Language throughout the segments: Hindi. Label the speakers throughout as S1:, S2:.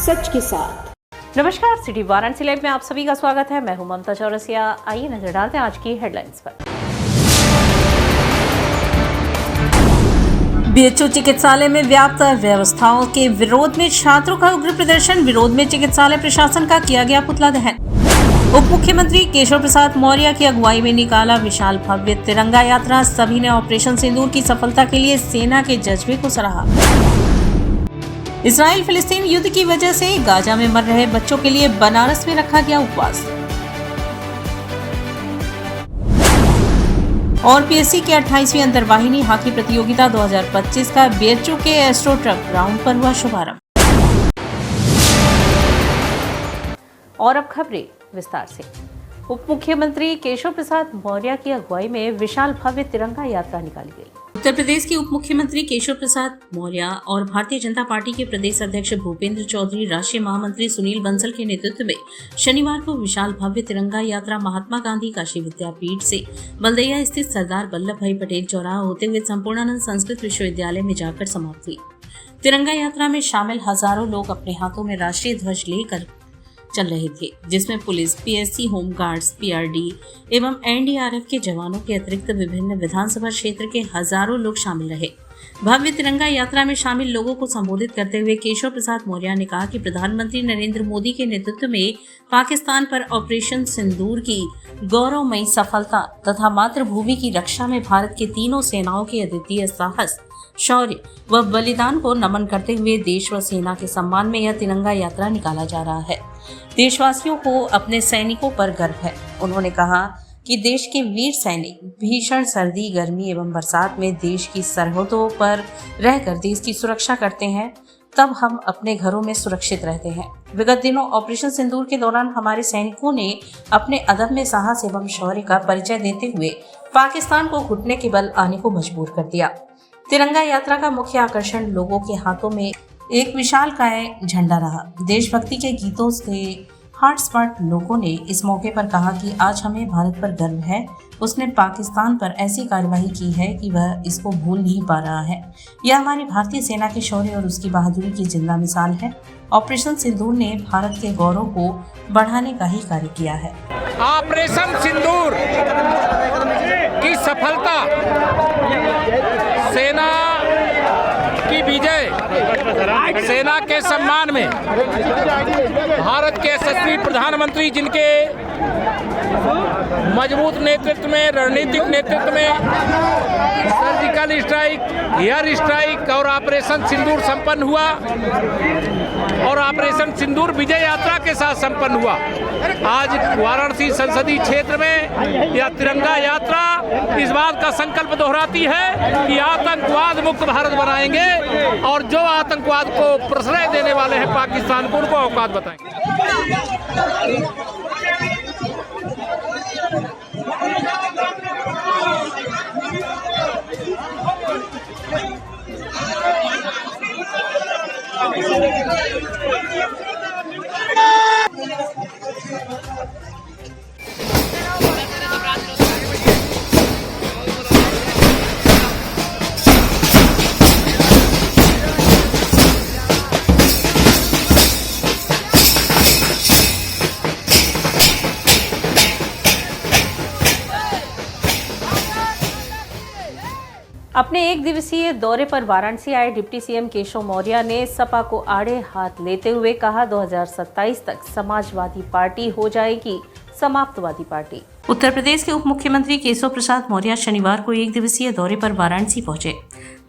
S1: सच के साथ।
S2: नमस्कार, सिटी वाराणसी लाइव में आप सभी का स्वागत है। मैं हूं ममता चौरसिया। आइए नजर डालते हैं आज की हेडलाइंस पर। बीएचयू चिकित्सालय में व्याप्त व्यवस्थाओं के विरोध में छात्रों का उग्र प्रदर्शन। विरोध में चिकित्सालय प्रशासन का किया गया पुतला दहन। उप मुख्यमंत्री केशव प्रसाद मौर्य की अगुवाई में निकाला विशाल भव्य तिरंगा यात्रा। सभी ने ऑपरेशन सिंदूर की सफलता के लिए सेना के जज्बे को सराहा। इस्राइल फिलिस्तीन युद्ध की वजह से गाजा में मर रहे बच्चों के लिए बनारस में रखा गया उपवास। और पीएससी के 28वीं अंतरवाहिनी हॉकी प्रतियोगिता 2025 का बीएचयू के एस्ट्रो ट्रक ग्राउंड पर हुआ शुभारंभ। और अब खबरें विस्तार से। उप मुख्यमंत्री केशव प्रसाद मौर्य की अगुवाई में विशाल भव्य तिरंगा यात्रा निकाली गई। उत्तर प्रदेश के उप मुख्यमंत्री केशव प्रसाद मौर्य और भारतीय जनता पार्टी के प्रदेश अध्यक्ष भूपेंद्र चौधरी, राष्ट्रीय महामंत्री सुनील बंसल के नेतृत्व में शनिवार को विशाल भव्य तिरंगा यात्रा महात्मा गांधी काशी विद्यापीठ से बलदैया स्थित सरदार वल्लभ भाई पटेल चौराहा होते हुए संपूर्णानंद संस्कृत विश्वविद्यालय में जाकर समाप्त हुई। तिरंगा यात्रा में शामिल हजारों लोग अपने हाथों में राष्ट्रीय ध्वज लेकर चल रहे थे, जिसमें पुलिस, पीएससी, होमगार्ड्स, पीआरडी एवं एनडीआरएफ के जवानों के अतिरिक्त विभिन्न विधानसभा क्षेत्र के हजारों लोग शामिल रहे। भव्य तिरंगा यात्रा में शामिल लोगों को संबोधित करते हुए केशव प्रसाद मौर्य ने कहा कि प्रधानमंत्री नरेंद्र मोदी के नेतृत्व में पाकिस्तान पर ऑपरेशन सिंदूर की गौरवमयी सफलता तथा मातृभूमि की रक्षा में भारत की तीनों सेनाओं के अद्वितीय साहस, शौर्य व बलिदान को नमन करते हुए देश व सेना के सम्मान में यह तिरंगा यात्रा निकाला जा रहा है। देशवासियों को अपने सैनिकों पर गर्व है। उन्होंने कहा कि देश के वीर सैनिक भीषण सर्दी, गर्मी एवं बरसात में देश की सरहदों पर रहकर देश की सुरक्षा करते हैं, तब हम अपने घरों में सुरक्षित रहते हैं। विगत दिनों ऑपरेशन सिंदूर के दौरान हमारे सैनिकों ने अपने अदम्य साहस एवं शौर्य का परिचय देते हुए पाकिस्तान को घुटने के बल आने को मजबूर कर दिया। तिरंगा यात्रा का मुख्य आकर्षण लोगों के हाथों में एक विशालकाय झंडा रहा। देशभक्ति के गीतों से हॉटस्पॉट लोगों ने इस मौके पर कहा कि आज हमें भारत पर गर्व है। उसने पाकिस्तान पर ऐसी कार्यवाही की है कि वह इसको भूल नहीं पा रहा है। यह हमारी भारतीय सेना के शौर्य और उसकी बहादुरी की जिंदा मिसाल है। ऑपरेशन सिंदूर ने भारत के गौरव को बढ़ाने का ही कार्य किया है।
S3: ऑपरेशन सिंदूर की सफलता, सेना की विजय, सेना के सम्मान में भारत के यशस्वी प्रधानमंत्री जिनके मजबूत नेतृत्व में, रणनीतिक नेतृत्व में सर्जिकल स्ट्राइक, एयर स्ट्राइक और ऑपरेशन सिंदूर संपन्न हुआ और ऑपरेशन सिंदूर विजय यात्रा के साथ संपन्न हुआ। आज वाराणसी संसदीय क्षेत्र में यह तिरंगा यात्रा इस बात का संकल्प दोहराती है कि आतंकवाद मुक्त भारत बनाएंगे और जो आतंकवाद को प्रश्रय देने वाले हैं पाकिस्तान को, उनको औकात बताएंगे।
S2: अपने एक दिवसीय दौरे पर वाराणसी आए डिप्टी सीएम केशव मौर्य ने सपा को आड़े हाथ लेते हुए कहा, 2027 तक समाजवादी पार्टी हो जाएगी समाप्तवादी पार्टी। उत्तर प्रदेश के उप मुख्यमंत्री केशव प्रसाद मौर्य शनिवार को एक दिवसीय दौरे पर वाराणसी पहुंचे।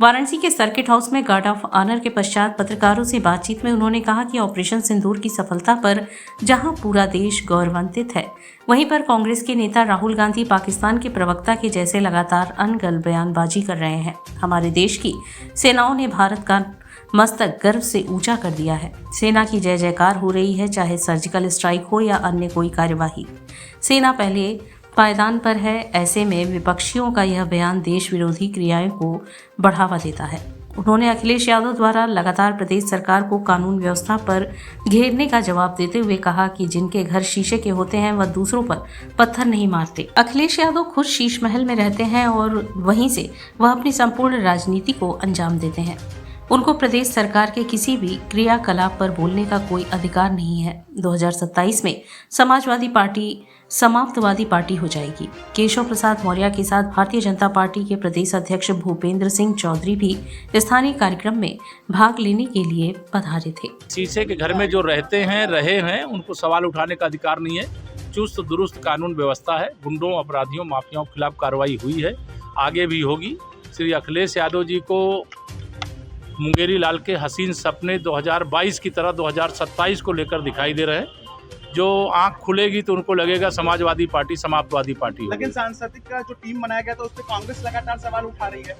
S2: वाराणसी के सर्किट हाउस में गार्ड ऑफ ऑनर के पश्चात पत्रकारों से बातचीत में उन्होंने कहा कि ऑपरेशन सिंदूर की सफलता पर जहां पूरा देश गौरवान्वित है, वहीं पर कांग्रेस के नेता राहुल गांधी पाकिस्तान के प्रवक्ता के जैसे लगातार अनगढ़ बयानबाजी कर रहे हैं। हमारे देश की सेनाओं ने भारत का मस्तक गर्व से ऊंचा कर दिया है। सेना की जय जयकार हो रही है, चाहे सर्जिकल स्ट्राइक हो या अन्य कोई कार्यवाही। सेना पहले पायदान पर है। ऐसे में विपक्षियों का यह बयान देश विरोधी क्रियाओं को बढ़ावा देता है। उन्होंने अखिलेश यादव द्वारा लगातार प्रदेश सरकार को कानून व्यवस्था पर घेरने का जवाब देते हुए कहा कि जिनके घर शीशे के होते हैं वह दूसरों पर पत्थर नहीं मारते। अखिलेश यादव खुद शीश महल में रहते हैं और वहीं से वह अपनी संपूर्ण राजनीति को अंजाम देते हैं। उनको प्रदेश सरकार के किसी भी क्रियाकलाप पर बोलने का कोई अधिकार नहीं है। 2027 में समाजवादी पार्टी समाप्तवादी पार्टी हो जाएगी। केशव प्रसाद मौर्य के साथ भारतीय जनता पार्टी के प्रदेश अध्यक्ष भूपेंद्र सिंह चौधरी भी स्थानीय कार्यक्रम में भाग लेने के लिए पधारे थे।
S3: शीशे के घर में जो रहे हैं उनको सवाल उठाने का अधिकार नहीं है। चुस्त दुरुस्त कानून व्यवस्था है। गुंडों, अपराधियों, माफियाओं के खिलाफ कार्रवाई हुई है, आगे भी होगी। श्री अखिलेश यादव जी को मुंगेरी लाल के हसीन सपने 2022 की तरह 2027 को लेकर दिखाई दे रहे हैं। जो आंख खुलेगी तो उनको लगेगा समाजवादी पार्टी समाप्तवादी पार्टी।
S1: लेकिन सांस्कृतिक का जो टीम बनाया गया था उस पर कांग्रेस लगातार सवाल उठा रही है।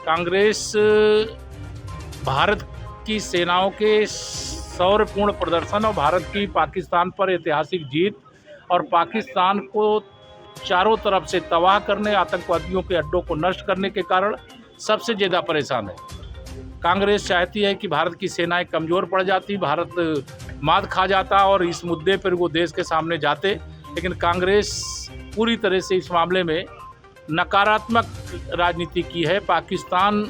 S3: कांग्रेस भारत की सेनाओं के शौर्यपूर्ण प्रदर्शन और भारत की पाकिस्तान पर ऐतिहासिक जीत और पाकिस्तान को चारों तरफ से तबाह करने, आतंकवादियों के अड्डों को नष्ट करने के कारण सबसे ज़्यादा परेशान है। कांग्रेस चाहती है कि भारत की सेनाएं कमज़ोर पड़ जाती, भारत मात खा जाता और इस मुद्दे पर वो देश के सामने जाते। लेकिन कांग्रेस पूरी तरह से इस मामले में नकारात्मक राजनीति की है। पाकिस्तान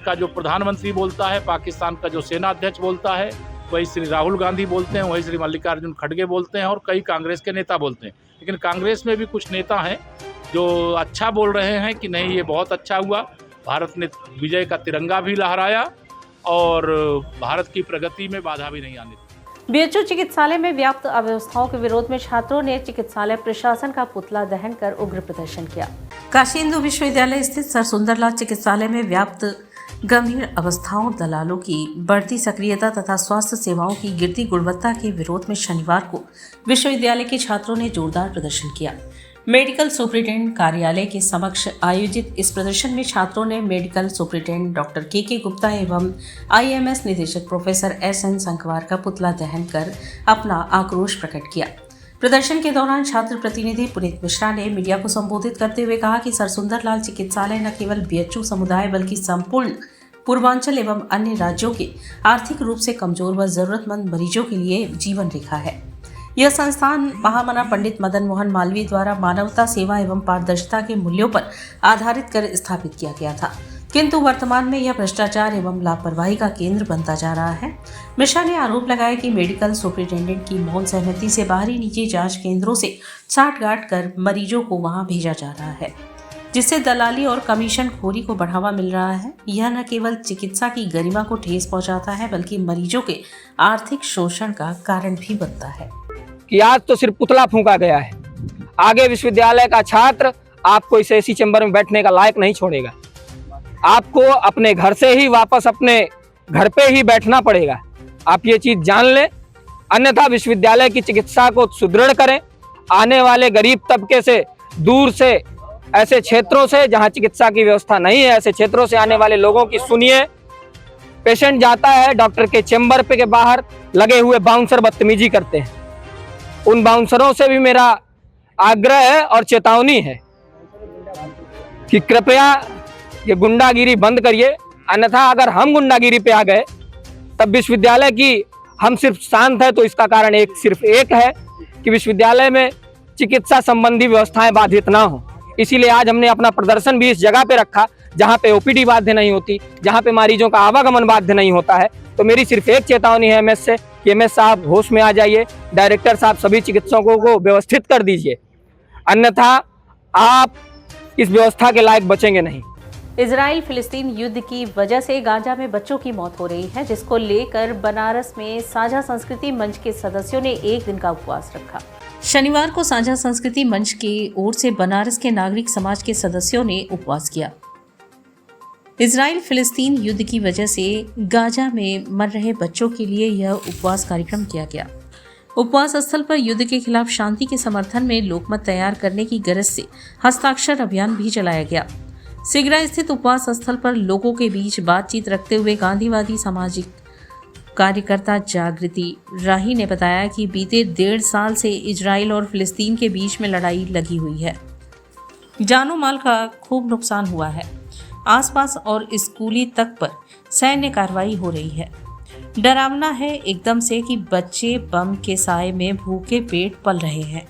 S3: का जो प्रधानमंत्री बोलता है, पाकिस्तान का जो सेना अध्यक्ष बोलता है, वही श्री राहुल गांधी बोलते हैं, वही श्री मल्लिकार्जुन खड़गे बोलते हैं और कई कांग्रेस के नेता बोलते हैं। लेकिन कांग्रेस में भी कुछ नेता हैं जो अच्छा बोल रहे हैं कि नहीं, ये बहुत अच्छा हुआ, भारत ने विजय का तिरंगा भी लहराया और भारत की प्रगति में बाधा भी नहीं आने दी।
S2: बीएचयू चिकित्सालय में व्याप्त अव्यवस्थाओं के विरोध में छात्रों ने चिकित्सालय प्रशासन का पुतला दहन कर उग्र प्रदर्शन किया। काशी हिंदू विश्वविद्यालय स्थित सर सुंदरलाल चिकित्सालय में व्याप्त गंभीर अवस्थाओं, दलालों की बढ़ती सक्रियता तथा स्वास्थ्य सेवाओं की गिरती गुणवत्ता के विरोध में शनिवार को विश्वविद्यालय के छात्रों ने जोरदार प्रदर्शन किया। मेडिकल सुपरिटेंडेंट कार्यालय के समक्ष आयोजित इस प्रदर्शन में छात्रों ने मेडिकल सुपरिटेंडेंट डॉक्टर के गुप्ता एवं आईएमएस निदेशक प्रोफेसर एसएन संकवार का पुतला दहन कर अपना आक्रोश प्रकट किया। प्रदर्शन के दौरान छात्र प्रतिनिधि पुनीत मिश्रा ने मीडिया को संबोधित करते हुए कहा कि सर सुंदरलाल चिकित्सालय न केवल बीएचयू समुदाय बल्कि संपूर्ण पूर्वांचल एवं अन्य राज्यों के आर्थिक रूप से कमजोर व जरूरतमंद मरीजों के लिए जीवन रेखा है। यह संस्थान महामना पंडित मदन मोहन मालवीय द्वारा मानवता, सेवा एवं पारदर्शिता के मूल्यों पर आधारित कर स्थापित किया गया था, किंतु वर्तमान में यह भ्रष्टाचार एवं लापरवाही का केंद्र बनता जा रहा है। मिश्रा ने आरोप लगाया कि मेडिकल सुपरिटेंडेंट की मौन सहमति से बाहरी निजी जांच केंद्रों से साठगांठ कर मरीजों को वहां भेजा जा रहा है, जिससे दलाली और कमीशन खोरी को बढ़ावा मिल रहा है। यह न केवल चिकित्सा की गरिमा को ठेस पहुंचाता है बल्कि मरीजों के आर्थिक शोषण का कारण भी बनता है।
S4: कि आज तो सिर्फ पुतला फूंका गया है, आगे विश्वविद्यालय का छात्र आपको इस ऐसी चैम्बर में बैठने का लायक नहीं छोड़ेगा। आपको अपने घर से ही वापस अपने घर पे ही बैठना पड़ेगा। आप ये चीज जान लें, अन्यथा विश्वविद्यालय की चिकित्सा को सुदृढ़ करें। आने वाले गरीब तबके से, दूर से, ऐसे क्षेत्रों से जहां चिकित्सा की व्यवस्था नहीं है, ऐसे क्षेत्रों से आने वाले लोगों की सुनिए। पेशेंट जाता है, डॉक्टर के चैम्बर पे के बाहर लगे हुए बाउंसर बदतमीजी करते हैं। उन बाउंसरों से भी मेरा आग्रह है और चेतावनी है कि कृपया ये गुंडागिरी बंद करिए, अन्यथा अगर हम गुंडागिरी पे आ गए तब विश्वविद्यालय की हम सिर्फ शांत है तो इसका कारण सिर्फ एक है कि विश्वविद्यालय में चिकित्सा संबंधी व्यवस्थाएं बाधित ना हो। इसीलिए आज हमने अपना प्रदर्शन भी इस जगह पे रखा जहाँ पे ओपीडी बाध्य नहीं होती, जहाँ पे मरीजों का आवागमन बाध्य नहीं होता है। तो मेरी सिर्फ एक चेतावनी है एमएस से कि एमएस साहब होश में आ जाइए, डायरेक्टर साहब सभी चिकित्सकों को व्यवस्थित कर दीजिए, अन्यथा आप इस व्यवस्था के लायक बचेंगे नहीं।
S2: इजराइल फिलिस्तीन युद्ध की वजह से गाजा में बच्चों की मौत हो रही है, जिसको लेकर बनारस में साझा संस्कृति मंच के सदस्यों ने एक दिन का उपवास रखा। शनिवार को साझा संस्कृति मंच की ओर से बनारस के नागरिक समाज के सदस्यों ने उपवास किया। इजराइल फिलिस्तीन युद्ध की वजह से गाजा में मर रहे बच्चों के लिए यह उपवास कार्यक्रम किया गया। उपवास स्थल पर युद्ध के खिलाफ शांति के समर्थन में लोकमत तैयार करने की गरज से हस्ताक्षर अभियान भी चलाया गया। सिगरा स्थित उपवास स्थल पर लोगों के बीच बातचीत रखते हुए गांधीवादी सामाजिक कार्यकर्ता जागृति राही ने बताया कि बीते 1.5 साल से इजराइल और फिलिस्तीन के बीच में लड़ाई लगी हुई है। जानो माल का खूब नुकसान हुआ है। आसपास और स्कूली तक पर सैन्य कार्रवाई हो रही है। डरावना है एकदम से कि बच्चे बम के साए में भूखे पेट पल रहे हैं।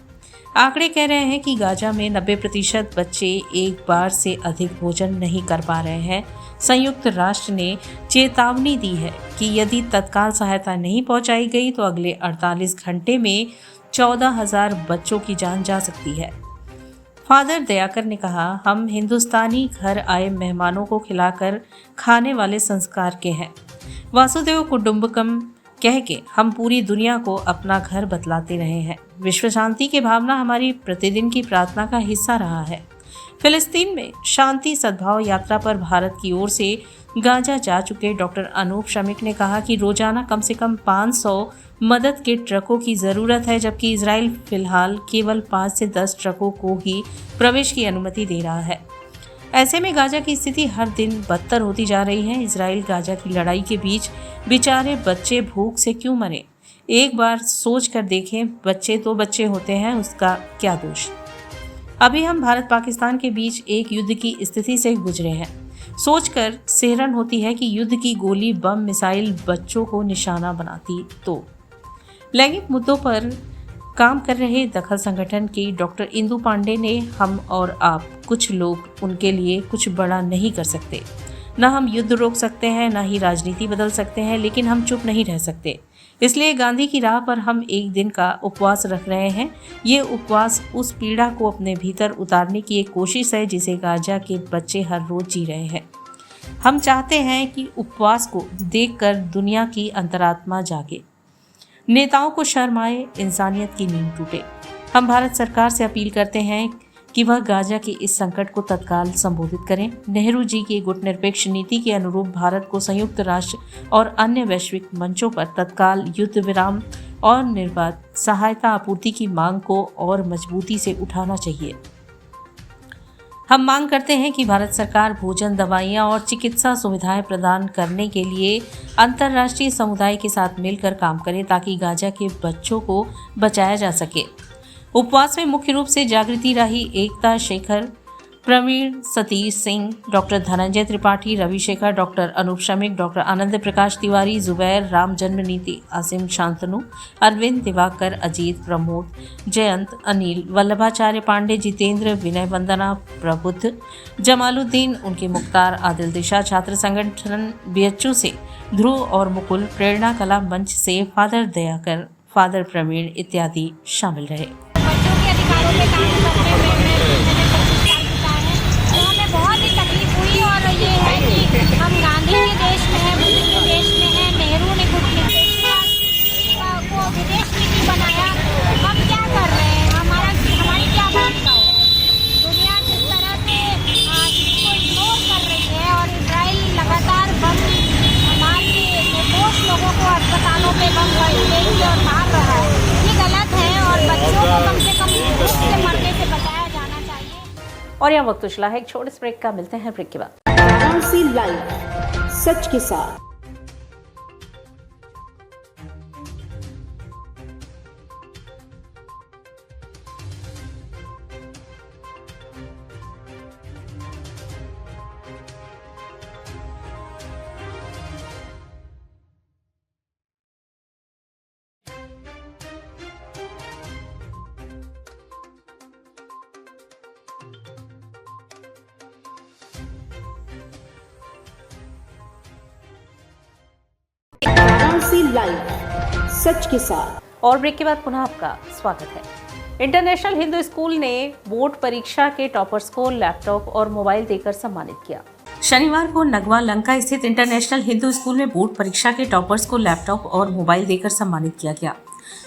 S2: आंकड़े कह रहे हैं कि गाजा में 90% बच्चे एक बार से अधिक भोजन नहीं कर पा रहे हैं। संयुक्त राष्ट्र ने चेतावनी दी है कि यदि तत्काल सहायता नहीं पहुंचाई गई तो अगले 48 घंटे में 14,000 बच्चों की जान जा सकती है। फादर दयाकर ने कहा, हम हिंदुस्तानी घर आए मेहमानों को खिलाकर खाने वाले संस्कार के हैं। वासुदेव कुटुंबकम कह के हम पूरी दुनिया को अपना घर बतलाते रहे हैं। विश्व शांति की भावना हमारी प्रतिदिन की प्रार्थना का हिस्सा रहा है। फिलिस्तीन में शांति सद्भाव यात्रा पर भारत की ओर से गाजा जा चुके डॉक्टर अनूप शमिक ने कहा कि रोजाना कम से कम 500 मदद के ट्रकों की ज़रूरत है, जबकि इजराइल फिलहाल केवल 5 से 10 ट्रकों को ही प्रवेश की अनुमति दे रहा है। ऐसे में गाजा की स्थिति हर दिन बदतर होती जा रही है। इजराइल गाजा की लड़ाई के बीच बेचारे बच्चे भूख से क्यों मरे? एक बार सोच कर देखें, बच्चे तो बच्चे होते हैं, उसका क्या दोष? अभी हम भारत पाकिस्तान के बीच एक युद्ध की स्थिति से गुजरे हैं। सोचकर सिहरन होती है कि युद्ध की गोली, बम, मिसाइल बच्चों को निशाना बनाती तो। लैंगिक मुद्दों पर काम कर रहे दखल संगठन की डॉक्टर इंदु पांडे ने हम और आप कुछ लोग उनके लिए कुछ बड़ा नहीं कर सकते। न हम युद्ध रोक सकते हैं, न ही राजनीति बदल सकते हैं, लेकिन हम चुप नहीं रह सकते। इसलिए गांधी की राह पर हम एक दिन का उपवास रख रहे हैं। ये उपवास उस पीड़ा को अपने भीतर उतारने की एक कोशिश है जिसे गाजा के बच्चे हर रोज जी रहे हैं। हम चाहते हैं कि उपवास को देखकर दुनिया की अंतरात्मा जागे, नेताओं को शर्म आए, इंसानियत की नींव टूटे। हम भारत सरकार से अपील करते हैं कि वह गाजा के इस संकट को तत्काल संबोधित करें। नेहरू जी की गुटनिरपेक्ष नीति के अनुरूप भारत को संयुक्त राष्ट्र और अन्य वैश्विक मंचों पर तत्काल युद्ध विराम और निर्बाध सहायता आपूर्ति की मांग को और मजबूती से उठाना चाहिए। हम मांग करते हैं कि भारत सरकार भोजन, दवाइयां और चिकित्सा सुविधाएं प्रदान करने के लिए अंतर्राष्ट्रीय समुदाय के साथ मिलकर काम करे ताकि गाजा के बच्चों को बचाया जा सके। उपवास में मुख्य रूप से Jagriti Rahi, Ekta Shekhar, Praveen Satish Singh, doctor Dhananjay Tripathi, Ravishekhar, doctor Anoop Shamik, doctor Anand Prakash Tiwari, Zubair, Ram Janmaniti, Asim Shantanu, Arvind Diwakar, Ajit, Pramod, Jayant, Anil, Vallabhacharya Pande, Jitendra, Vinay Vandana, Prabuddh, Jamaluddin, उनके मुख्तार, आदिल दिशा, छात्र संगठन बीएचयू से ध्रुव और मुकुल, प्रेरणा कला मंच से फादर दयाकर, फादर प्रवीण इत्यादि शामिल रहे।
S5: बच्चों के अधिकारों पे काम करने में हमें बहुत ही तकलीफ हुई और ये है कि हम गांधी के देश में हैं, बुद्ध के देश में हैं, नेहरू ने गुटनिरपेक्षता को विदेश नीति बनाया। हम क्या कर रहे हैं? हमारी क्या भूमिका है? दुनिया जिस तरह से इसको इग्नोर कर रही है और इजराइल लगातार बम मार के निर्दोष लोगों को अस्पतालों पे बम भेज के और मार रहा है, ये गलत है और बच्चों को कम से कम भूख से मरने से बचाया जाना चाहिए।
S2: और यहाँ वक्त उछला है एक छोटे से ब्रेक का, मिलते हैं ब्रेक के बाद।
S6: वाराणसी लाइव, सच के साथ। वाराणसी लाइव, सच के साथ।
S2: और ब्रेक के बाद पुनः आपका स्वागत है। इंटरनेशनल हिंदू स्कूल ने बोर्ड परीक्षा के टॉपर्स को लैपटॉप और मोबाइल देकर सम्मानित किया। शनिवार को नगवा लंका स्थित इंटरनेशनल हिंदू स्कूल में बोर्ड परीक्षा के टॉपर्स को लैपटॉप और मोबाइल देकर सम्मानित किया गया।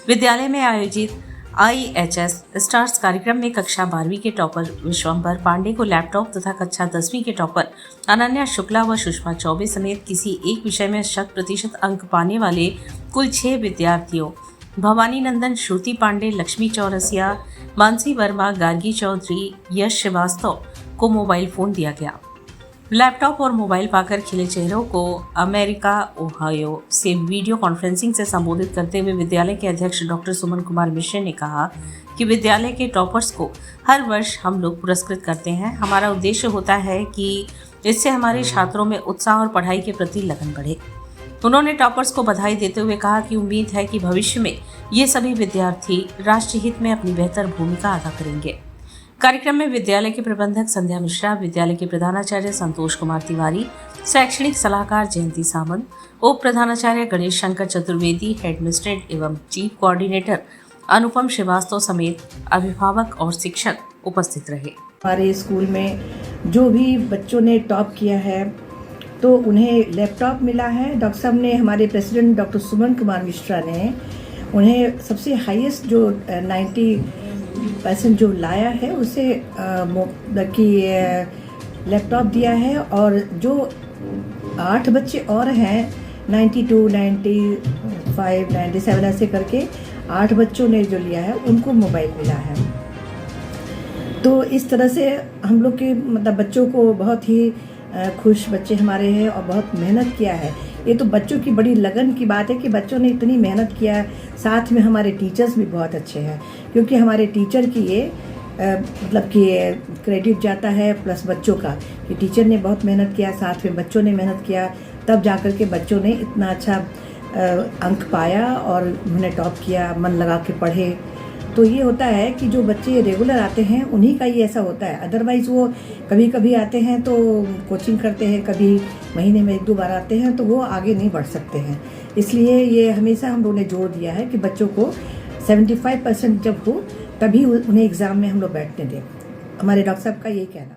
S2: विद्यालय में आयोजित IHS स्टार्स कार्यक्रम में कक्षा 12वीं के टॉपर विश्वंभर पांडे को लैपटॉप तथा कक्षा 10वीं के टॉपर अनन्या शुक्ला व सुषमा चौबे समेत किसी एक विषय में 100% अंक पाने वाले कुल 6 विद्यार्थियों भवानी नंदन, श्रुति पांडे, लक्ष्मी चौरसिया, मानसी वर्मा, गार्गी चौधरी, यश श्रीवास्तव को मोबाइल फोन दिया गया। लैपटॉप और मोबाइल पाकर खिले चेहरों को अमेरिका ओहायो से वीडियो कॉन्फ्रेंसिंग से संबोधित करते हुए विद्यालय के अध्यक्ष डॉक्टर सुमन कुमार मिश्र ने कहा कि विद्यालय के टॉपर्स को हर वर्ष हम लोग पुरस्कृत करते हैं। हमारा उद्देश्य होता है कि इससे हमारे छात्रों में उत्साह और पढ़ाई के प्रति लगन बढ़े। उन्होंने टॉपर्स को बधाई देते हुए कहा कि उम्मीद है कि भविष्य में ये सभी विद्यार्थी राष्ट्र हित में अपनी बेहतर भूमिका अदा करेंगे। कार्यक्रम में विद्यालय के प्रबंधक संध्या मिश्रा, विद्यालय के प्रधानाचार्य संतोष कुमार तिवारी, शैक्षणिक सलाहकार जयंती सामंत, उप प्रधानाचार्य गणेश शंकर चतुर्वेदी, हेडमिस्ट्रेस एवं चीफ कोऑर्डिनेटर अनुपम श्रीवास्तव समेत अभिभावक और शिक्षक उपस्थित रहे।
S7: हमारे स्कूल में जो भी बच्चों ने टॉप किया है तो उन्हें लैपटॉप मिला है। डॉक्टर साहब ने, हमारे प्रेसिडेंट डॉक्टर सुमन कुमार मिश्रा ने उन्हें सबसे हाईएस्ट जो 90% जो लाया है उसे लैपटॉप दिया है। और जो 8 बच्चे और हैं 92, 95, 97 ऐसे करके 8 बच्चों ने जो लिया है उनको मोबाइल मिला है। तो इस तरह से हम लोग के मतलब बच्चों को बहुत ही खुश बच्चे हमारे हैं और बहुत मेहनत किया है। ये तो बच्चों की बड़ी लगन की बात है कि बच्चों ने इतनी मेहनत किया है। साथ में हमारे टीचर्स भी बहुत अच्छे हैं, क्योंकि हमारे टीचर की ये मतलब कि क्रेडिट जाता है प्लस बच्चों का कि टीचर ने बहुत मेहनत किया, साथ में बच्चों ने मेहनत किया, तब जाकर के बच्चों ने इतना अच्छा अंक पाया और उन्होंने टॉप किया, मन लगा के पढ़े। तो ये होता है कि जो बच्चे रेगुलर आते हैं उन्हीं का ही ऐसा होता है। अदरवाइज़ वो कभी कभी आते हैं तो कोचिंग करते हैं, कभी महीने में 1-2 बार आते हैं तो वो आगे नहीं बढ़ सकते हैं। इसलिए ये हमेशा हम लोगों ने जोर दिया है कि बच्चों को 75% जब हो तभी उन्हें एग्ज़ाम में हम लोग बैठने दें। हमारे डॉक्टर साहब का यही कहना।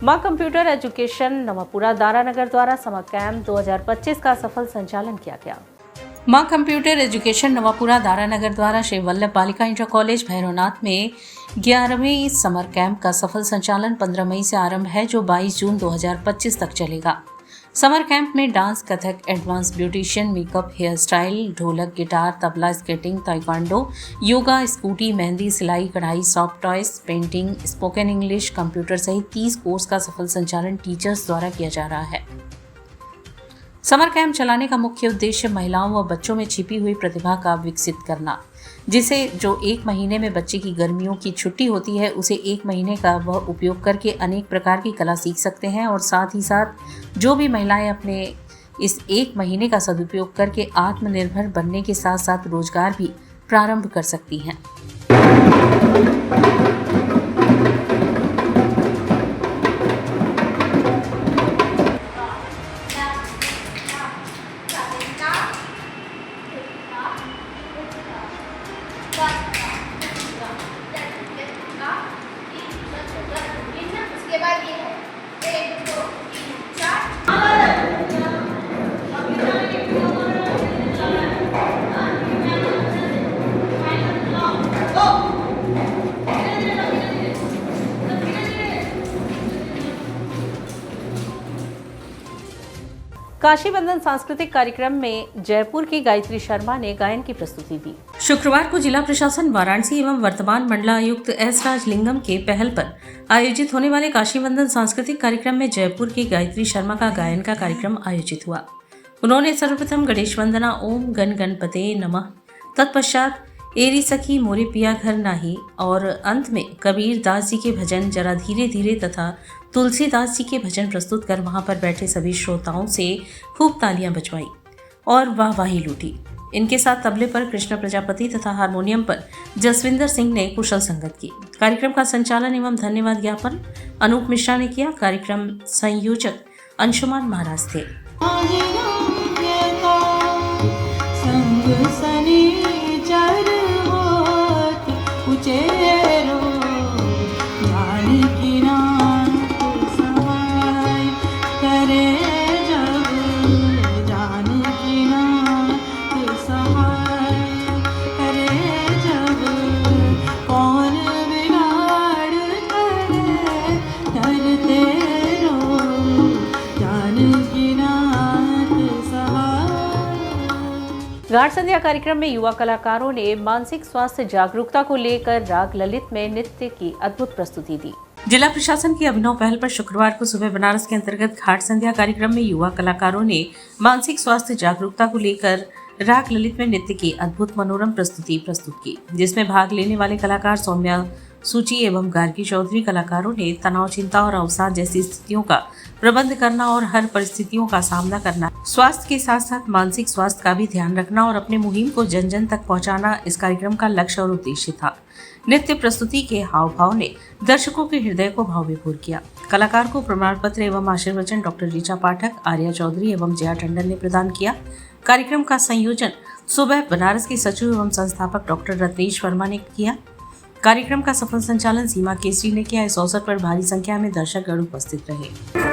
S2: मां कंप्यूटर एजुकेशन नवापुरा दारानगर द्वारा समर कैंप 2025 का सफल संचालन किया गया। मां कंप्यूटर एजुकेशन नवापुरा दारानगर द्वारा श्री वल्लभ बालिका इंटर कॉलेज भैरवनाथ में 11वीं समर कैंप का सफल संचालन 15 मई से आरंभ है, जो 22 जून 2025 तक चलेगा। समर कैंप में dance, Kathak, advance beautician, makeup, hair style, ढोलक, गिटार, तबला, स्केटिंग, ताइक्वांडो, योगा, स्कूटी, मेहंदी, सिलाई, कढ़ाई, soft toys, painting, spoken English, computer सहित 30 कोर्स का सफल संचालन टीचर्स द्वारा किया जा रहा है। समर कैंप चलाने का मुख्य उद्देश्य महिलाओं व बच्चों में छिपी हुई प्रतिभा का विकसित करना, जिसे जो 1 महीने में बच्चे की गर्मियों की छुट्टी होती है उसे 1 महीने का वह उपयोग करके अनेक प्रकार की कला सीख सकते हैं। और साथ ही साथ जो भी महिलाएं अपने इस 1 महीने का सदुपयोग करके आत्मनिर्भर बनने के साथ साथ रोजगार भी प्रारंभ कर सकती हैं। काशी बंधन सांस्कृतिक कार्यक्रम में जयपुर की गायत्री शर्मा ने गायन की प्रस्तुति दी। शुक्रवार को जिला प्रशासन वाराणसी एवं वर्तमान मंडलायुक्त एस राजलिंगम के पहल पर आयोजित होने वाले काशी बंधन सांस्कृतिक कार्यक्रम में जयपुर की गायत्री शर्मा का गायन का कार्यक्रम आयोजित हुआ। उन्होंने सर्वप्रथम गणेश वंदना ओम गण गणपते नमः, तत्पश्चात एरी सखी मोरे पिया घर नाही और अंत में कबीर दास जी के भजन जरा धीरे धीरे तथा तुलसीदास जी के भजन प्रस्तुत कर वहां पर बैठे सभी श्रोताओं से खूब तालियां बजवाई और वाहवाही लूटी। इनके साथ तबले पर कृष्ण प्रजापति तथा हारमोनियम पर जसविंदर सिंह ने कुशल संगत की। कार्यक्रम का संचालन एवं धन्यवाद ज्ञापन अनूप मिश्रा ने किया। कार्यक्रम संयोजक अंशुमान महाराज थे। घाट संध्या कार्यक्रम में युवा कलाकारों ने मानसिक स्वास्थ्य जागरूकता को लेकर राग ललित में नृत्य की अद्भुत प्रस्तुति दी। जिला प्रशासन की अभिनव पहल पर शुक्रवार को सुबह बनारस के अंतर्गत घाट संध्या कार्यक्रम में युवा कलाकारों ने मानसिक स्वास्थ्य जागरूकता को लेकर राग ललित में नृत्य की अद्भुत मनोरम प्रस्तुति प्रस्तुत की, जिसमें भाग लेने वाले कलाकार सौम्या सूची एवं गार्गी चौधरी कलाकारों ने तनाव, चिंता और अवसाद जैसी स्थितियों का प्रबंध करना और हर परिस्थितियों का सामना करना, स्वास्थ्य के साथ साथ मानसिक स्वास्थ्य का भी ध्यान रखना और अपने मुहिम को जन जन तक पहुंचाना इस कार्यक्रम का लक्ष्य और उद्देश्य था। नृत्य प्रस्तुति के हाव भाव ने दर्शकों के हृदय को भाव विभोर किया। कलाकार को प्रमाण पत्र एवं आशीर्वचन डॉक्टर ऋचा पाठक, आर्या चौधरी एवं जया टंडन ने प्रदान किया। कार्यक्रम का संयोजन सुबह बनारस के सचिव एवं संस्थापक डॉक्टर रत्नेश वर्मा ने किया। कार्यक्रम का सफल संचालन सीमा केसरी ने किया। इस अवसर पर भारी संख्या में दर्शकगण उपस्थित रहे।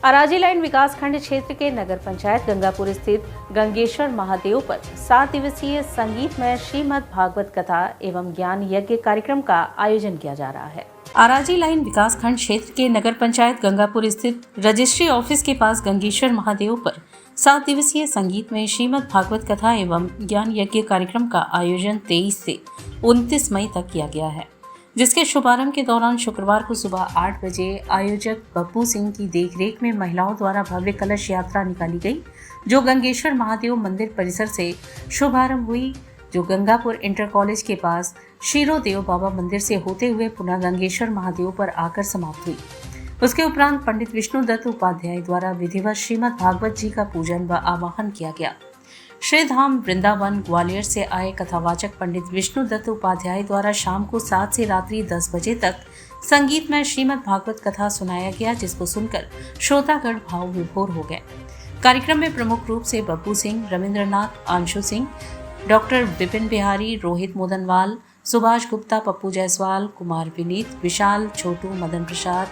S2: अराजी लाइन विकास खंड क्षेत्र के नगर पंचायत गंगापुर स्थित गंगेश्वर महादेव पर 7 दिवसीय संगीतमय श्रीमद् भागवत कथा एवं ज्ञान यज्ञ कार्यक्रम का आयोजन किया जा रहा है। अराजी लाइन विकास खंड क्षेत्र के नगर पंचायत गंगापुर स्थित रजिस्ट्री ऑफिस के पास गंगेश्वर महादेव पर 7 दिवसीय संगीतमय श्रीमद् भागवत कथा एवं ज्ञान यज्ञ कार्यक्रम का आयोजन 23 से 29 मई तक किया गया है, जिसके शुभारंभ के दौरान शुक्रवार को सुबह 8 बजे आयोजक बब्बू सिंह की देखरेख में महिलाओं द्वारा भव्य कलश यात्रा निकाली गई, जो गंगेश्वर महादेव मंदिर परिसर से शुभारंभ हुई, जो गंगापुर इंटर कॉलेज के पास शीरोदेव बाबा मंदिर से होते हुए पुनः गंगेश्वर महादेव पर आकर समाप्त हुई। उसके उपरांत पंडित विष्णुदत्त उपाध्याय द्वारा विधिवत श्रीमद् भागवत जी का पूजन व आवाहन किया गया। श्री धाम वृंदावन ग्वालियर से आए कथावाचक पंडित विष्णुदत्त उपाध्याय द्वारा शाम को 7 से रात्रि 10 बजे तक संगीतमय श्रीमद् भागवत कथा सुनाया गया, जिसको सुनकर श्रोतागण भाव विभोर हो गए। कार्यक्रम में प्रमुख रूप से बब्बू सिंह, रविंद्रनाथ, अंशु सिंह, डॉक्टर विपिन बिहारी, रोहित मोदनवाल, सुभाष गुप्ता, पप्पू जायसवाल, कुमार विनीत, विशाल, छोटू, मदन प्रसाद,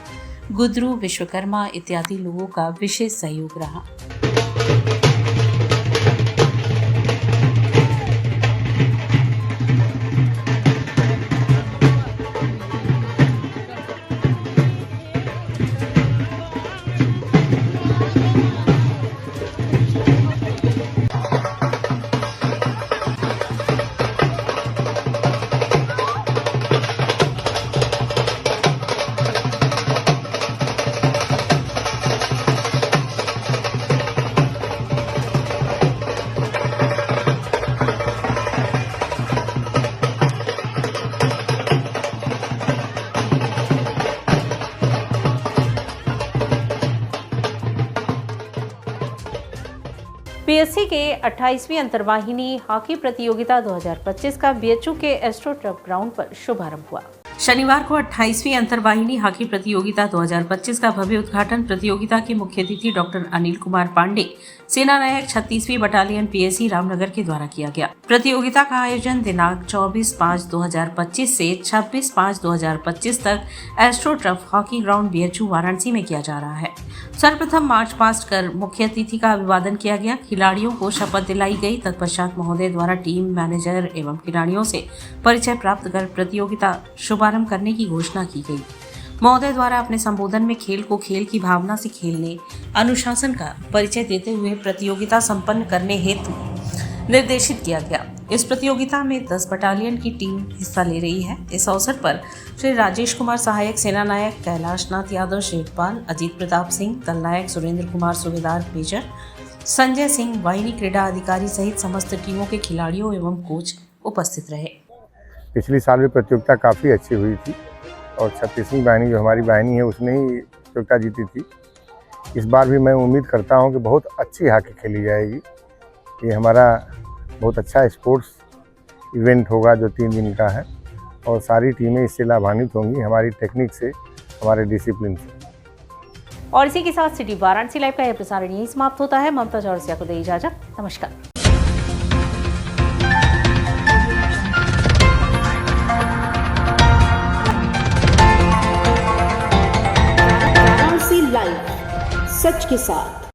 S2: गुदरू, विश्वकर्मा इत्यादि लोगों का विशेष सहयोग रहा। पीएससी के 28वीं अंतर्वाहिनी हॉकी प्रतियोगिता 2025 का बीएचयू के एस्ट्रो टर्फ ग्राउंड पर शुभारंभ हुआ। शनिवार को 28वीं अंतर्वाहिनी हॉकी प्रतियोगिता 2025 का भव्य उद्घाटन प्रतियोगिता के मुख्य अतिथि डॉक्टर अनिल कुमार पांडे, सेना नायक 36वीं बटालियन पीएसी रामनगर के द्वारा किया गया। प्रतियोगिता का आयोजन दिनांक 24/5/2025 से 26/5/2025 तक astro turf hockey ground BHU Varanasi में किया जा रहा है। सर्वप्रथम मार्च पास्ट कर मुख्य अतिथि का अभिवादन किया गया। खिलाड़ियों को शपथ दिलाई गई। तत्पश्चात महोदय द्वारा टीम मैनेजर एवं खिलाड़ियों से परिचय प्राप्त कर प्रतियोगिता शुभारंभ करने की घोषणा की गई। महोदय द्वारा अपने संबोधन में खेल को खेल की भावना से खेलने, अनुशासन का परिचय देते हुए प्रतियोगिता संपन्न करने हेतु निर्देशित किया गया। इस प्रतियोगिता में 10 बटालियन की टीम हिस्सा ले रही है। इस अवसर पर श्री राजेश कुमार सहायक सेना नायक, कैलाशनाथ यादव शेखपाल, अजीत प्रताप सिंह दल नायक, सुरेंद्र कुमार सूबेदार मेजर, संजय सिंह वाहिनी क्रीड़ा अधिकारी सहित समस्त टीमों के खिलाड़ियों एवं कोच उपस्थित रहे।
S8: पिछली साल भी प्रतियोगिता काफ़ी अच्छी हुई थी और 36वीं वाहिनी जो हमारी वाहिनी है उसने ही प्रतियोगिता जीती थी। इस बार भी मैं उम्मीद करता हूं कि बहुत अच्छी हॉकी खेली जाएगी। ये हमारा बहुत अच्छा स्पोर्ट्स इवेंट होगा जो 3 दिन का है और सारी टीमें इससे लाभान्वित होंगी, हमारी टेक्निक से, हमारे डिसिप्लिन से।
S2: और इसी के साथ सिटी वाराणसी लाइव का यह प्रसारण यहीं समाप्त होता है। ममता चौरसिया को दे इजाजत। नमस्कार।
S6: लाइव सच के साथ।